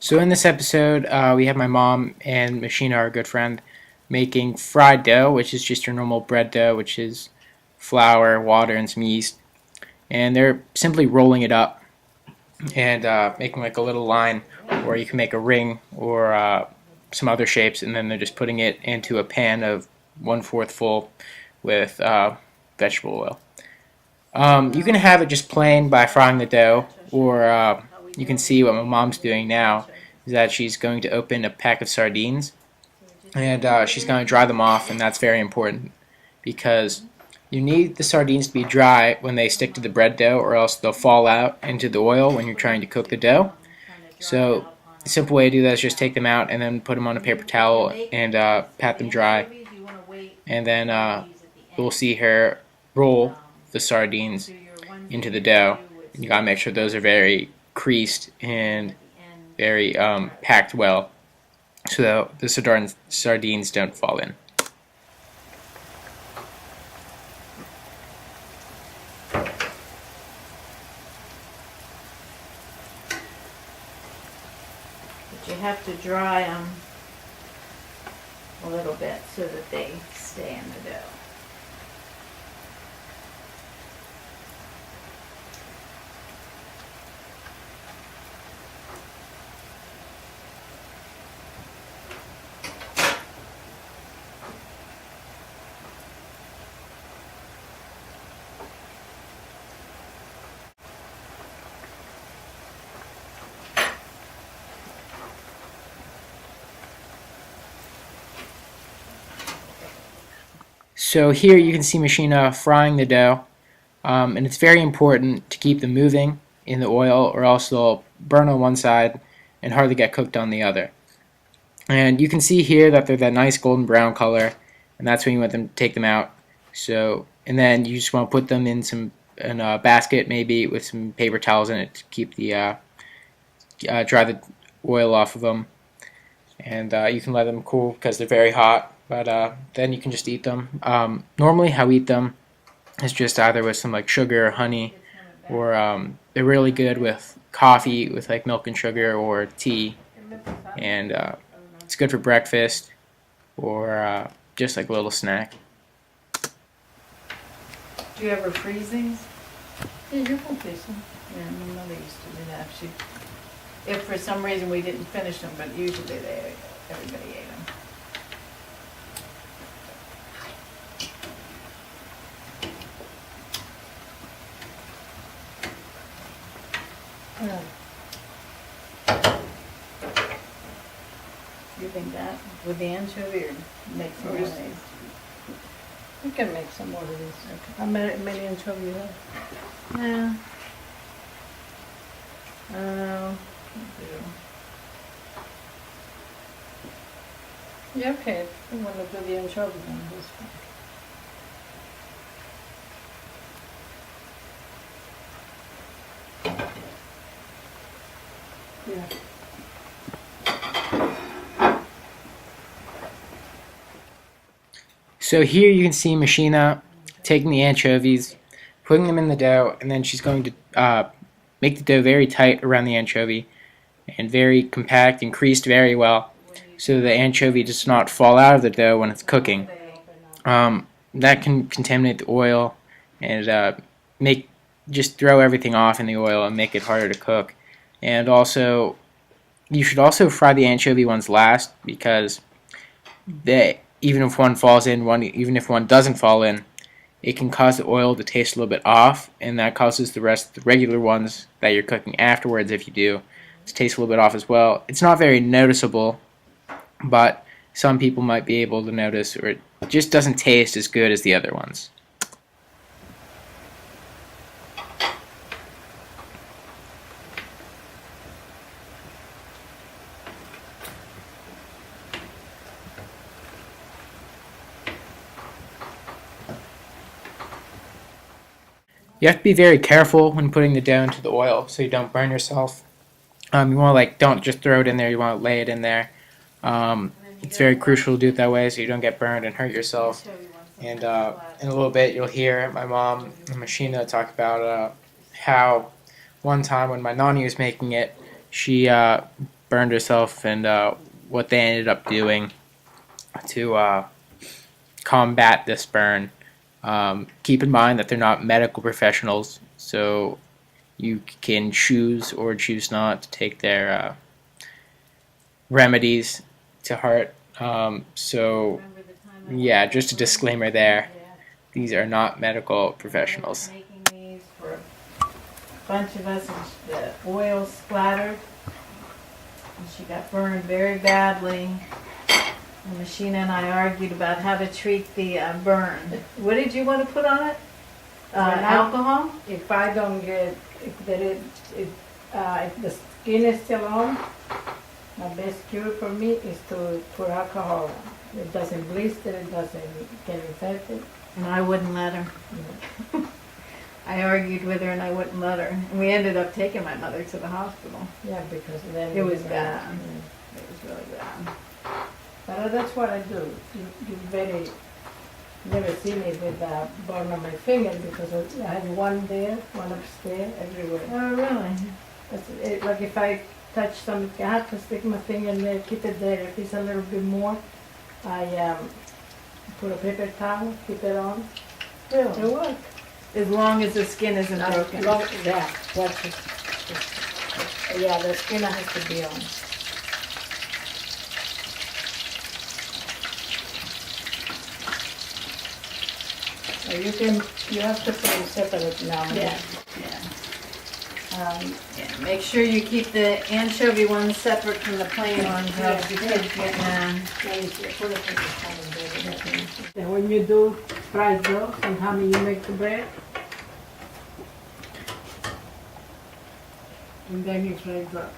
So in this episode, we have my mom and Machina, our good friend, making fried dough, which is just your normal bread dough, which is flour, water, and some yeast. And they're simply rolling it up and making like a little line, or you can make a ring or some other shapes, and then they're just putting it into a pan of 1/4 full with vegetable oil. You can have it just plain by frying the dough, or you can see what my mom's doing now is that she's going to open a pack of sardines, and she's going to dry them off, and that's very important because you need the sardines to be dry when they stick to the bread dough, or else they'll fall out into the oil when you're trying to cook the dough. So the simple way to do that is just take them out and then put them on a paper towel and pat them dry, and then we'll see her roll the sardines into the dough. And you gotta make sure those are very creased and very packed well, so that the sardines don't fall in. But you have to dry them a little bit so that they stay in the dough. So here you can see Machina frying the dough, and it's very important to keep them moving in the oil, or else they'll burn on one side and hardly get cooked on the other. And you can see here that they're that nice golden brown color, and that's when you want them to take them out. So, and then you just want to put them in a basket, maybe with some paper towels in it to keep the dry the oil off of them. And you can let them cool because they're very hot. But then you can just eat them. Normally, how we eat them is just either with some like sugar or honey, or they're really good with coffee with like milk and sugar or tea, and it's good for breakfast or just like a little snack. Do you ever freeze these? Yeah, you can freeze them. Yeah, my mother used to do that. If for some reason we didn't finish them, but usually everybody ate them. You think that with the anchovy, or make some more of these? We can make some more of these. How many anchovy you have? Yeah. Yeah, okay. We want to do the anchovy on this one. Yeah. So here you can see Machina taking the anchovies, putting them in the dough, and then she's going to make the dough very tight around the anchovy and very compact and creased very well, so the anchovy does not fall out of the dough when it's cooking. That can contaminate the oil and just throw everything off in the oil and make it harder to cook. And also, you should also fry the anchovy ones last, because even if one falls in, even if one doesn't fall in, it can cause the oil to taste a little bit off, and that causes the rest of the regular ones that you're cooking afterwards, if you do, to taste a little bit off as well. It's not very noticeable, but some people might be able to notice, or it just doesn't taste as good as the other ones. You have to be very careful when putting the dough into the oil so you don't burn yourself. You want to don't just throw it in there, you want to lay it in there. It's very crucial to do it that way so you don't get burned and hurt yourself. And in a little bit you'll hear my mom and Machina talk about how one time when my nanny was making it, she burned herself and what they ended up doing to combat this burn. Keep in mind that they're not medical professionals, so you can choose or choose not to take their remedies to heart. So, Remember the time I yeah, went just a to- disclaimer there. Yeah. These are not medical professionals. Making these for a bunch of us, and the oil splattered. And she got burned very badly. And Machina and I argued about how to treat the burn. What did you want to put on it? Alcohol? If I don't get, if the skin is still on, my best cure for me is to put alcohol on. It doesn't blister, it doesn't get infected. And I wouldn't let her. I argued with her and I wouldn't let her. And we ended up taking my mother to the hospital. Yeah, because then It was you- bad. Yeah. It was really bad. But that's what I do. You very never see me with a burn on my finger because I have one there, one upstairs, everywhere. Oh, really? Like if I touch something, I have to stick my finger in there, keep it there. If it's a little bit more, I put a paper towel, keep it on. It Really? works. As long as the skin isn't broken. Yeah, that's it. Yeah, the skin has to be on. So you have to put it separate now. Yeah, yeah. Yeah. Make sure you keep the anchovy ones separate from the plain ones, or else your Yeah. kids get mad. And when you do fried dough, sometimes you make the bread. And then you fry it up.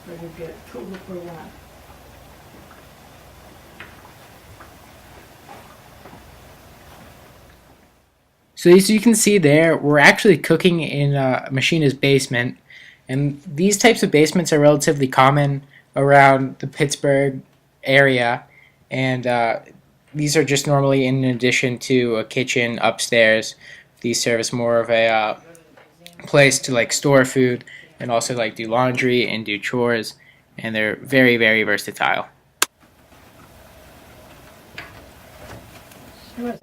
So you get two for one. So as you can see there, we're actually cooking in Machina's basement, and these types of basements are relatively common around the Pittsburgh area, and these are just normally in addition to a kitchen upstairs. These serve as more of a place to like store food and also like do laundry and do chores, and they're very, very versatile. Sure.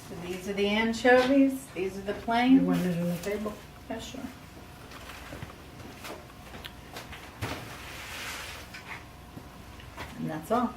So these are the anchovies, these are the You plain. want it on the table? Yeah, sure. And that's all.